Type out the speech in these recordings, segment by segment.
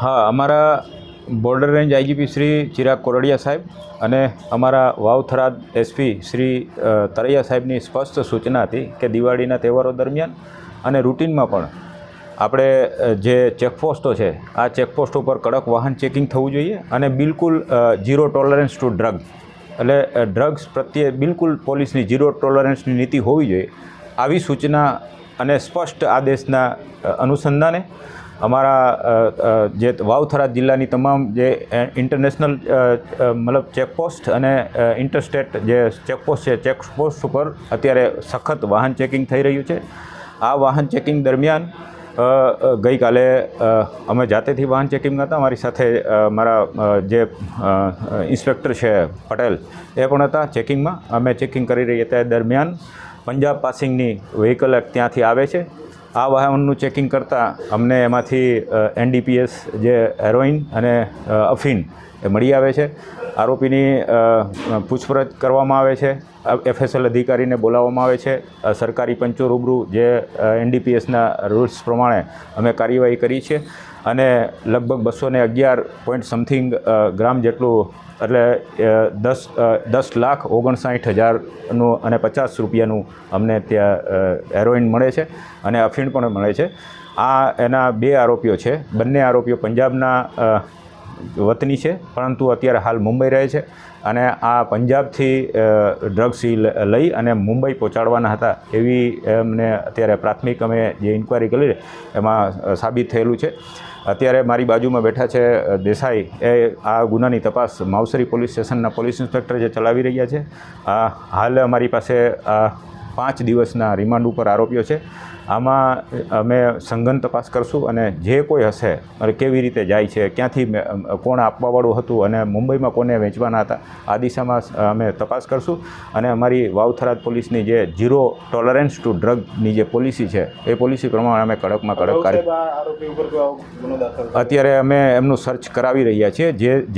હા, અમારા border range IGP Shri Chirag Kordia સાહેબ અને અમારા વાવ થરાદ એસપી શ્રી તરૈયા સાહેબની સ્પષ્ટ સૂચના હતી કે દિવાળીના તહેવારો દરમિયાન અને રૂટિનમાં પણ આપણે જે ચેકપોસ્ટો છે આ ચેકપોસ્ટ ઉપર કડક વાહન ચેકિંગ થવું જોઈએ અને બિલકુલ ઝીરો ટોલરન્સ ટુ ડ્રગ, એટલે ડ્રગ્સ પ્રત્યે બિલકુલ પોલીસની ઝીરો ટોલરન્સની નીતિ હોવી જોઈએ. આવી સૂચના અને સ્પષ્ટ આદેશના અનુસંધાને અમારા જે વાવ થરાદ જિલ્લાની તમામ જે ઇન્ટરનેશનલ મતલબ ચેકપોસ્ટ અને ઇન્ટરસ્ટેટ જે ચેકપોસ્ટ છે ચેકપોસ્ટ ઉપર અત્યારે સખત વાહન ચેકિંગ થઈ રહ્યું છે. આ વાહન ચેકિંગ દરમિયાન ગઈકાલે અમે જાતેથી વાહન ચેકિંગ હતા, અમારી સાથે મારા જે ઇન્સ્પેક્ટર છે પટેલ એ પણ હતા ચેકિંગમાં. અમે ચેકિંગ કરી રહ્યા હતા દરમિયાન પંજાબ પાસિંગની વ્હીકલ ત્યાંથી આવે છે. આ વાહનનું ચેકિંગ કરતાં અમને એમાંથી એનડીપીએસ જે હેરોઇન અને અફીણ એ મળી આવે છે. આરોપીની પૂછપરછ કરવામાં આવે છે, એફએસએલ અધિકારીને બોલાવવામાં આવે છે. સરકારી પંચો રૂબરૂ જે એનડીપીએસના રૂલ્સ પ્રમાણે અમે કાર્યવાહી કરી છે અને લગભગ 211 ગ્રામ જેટલું એટલે 10,59,50,000નું અને 50 રૂપિયાનું અમને ત્યાં હેરોઇન મળે છે અને અફીણ પણ મળે છે. આ એના 2 આરોપીઓ છે. બંને આરોપીઓ પંજાબના વતની છે પરંતુ અત્યારે હાલ મુંબઈ રહે છે અને આ પંજાબથી ડ્રગ્સ લઈ અને મુંબઈ પહોંચાડવાના હતા એવી અમને અત્યારે પ્રાથમિક અમે જે ઇન્ક્વાયરી કરી એમાં સાબિત થયેલું છે. અત્યારે મારી બાજુમાં બેઠા છે દેસાઈ, એ આ ગુનાની તપાસ માવસરી પોલીસ સ્ટેશનના પોલીસ ઇન્સ્પેક્ટર જે ચલાવી રહ્યા છે. હાલ અમારી પાસે 5 દિવસના રિમાન્ડ ઉપર આરોપીઓ છે. આમાં અમે સઘન તપાસ કરશું અને જે કોઈ હશે અને કેવી રીતે જાય છે, ક્યાંથી કોણ આપવાવાળું હતું અને મુંબઈમાં કોને વેચવાના હતા, આ દિશામાં અમે તપાસ કરશું. અને અમારી વાવ થરાદ પોલીસની જે ઝીરો ટોલરન્સ ટુ ડ્રગની જે પોલિસી છે એ પોલિસી પ્રમાણે અમે કડકમાં કડક અત્યારે અમે એમનું સર્ચ કરાવી રહ્યા છીએ.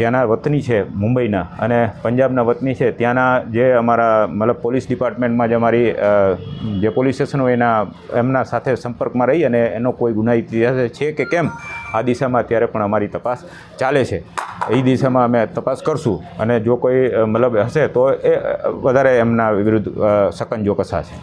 જેના વતની છે મુંબઈના અને પંજાબના વતની છે ત્યાંના જે અમારા મતલબ પોલીસ ડિપાર્ટમેન્ટમાં જે અમારી જે પોલીસ સ્ટેશન હોય એમના સાથે સંપર્કમાં રહી અને એનો કોઈ ગુનાહિત ઇતિહાસ છે કે કેમ આ દિશામાં અત્યારે પણ અમારી તપાસ ચાલે છે. એ દિશામાં અમે તપાસ કરશું અને જો કોઈ મતલબ હશે તો એ વધારે એમના વિરુદ્ધ સકંજો કસાશે.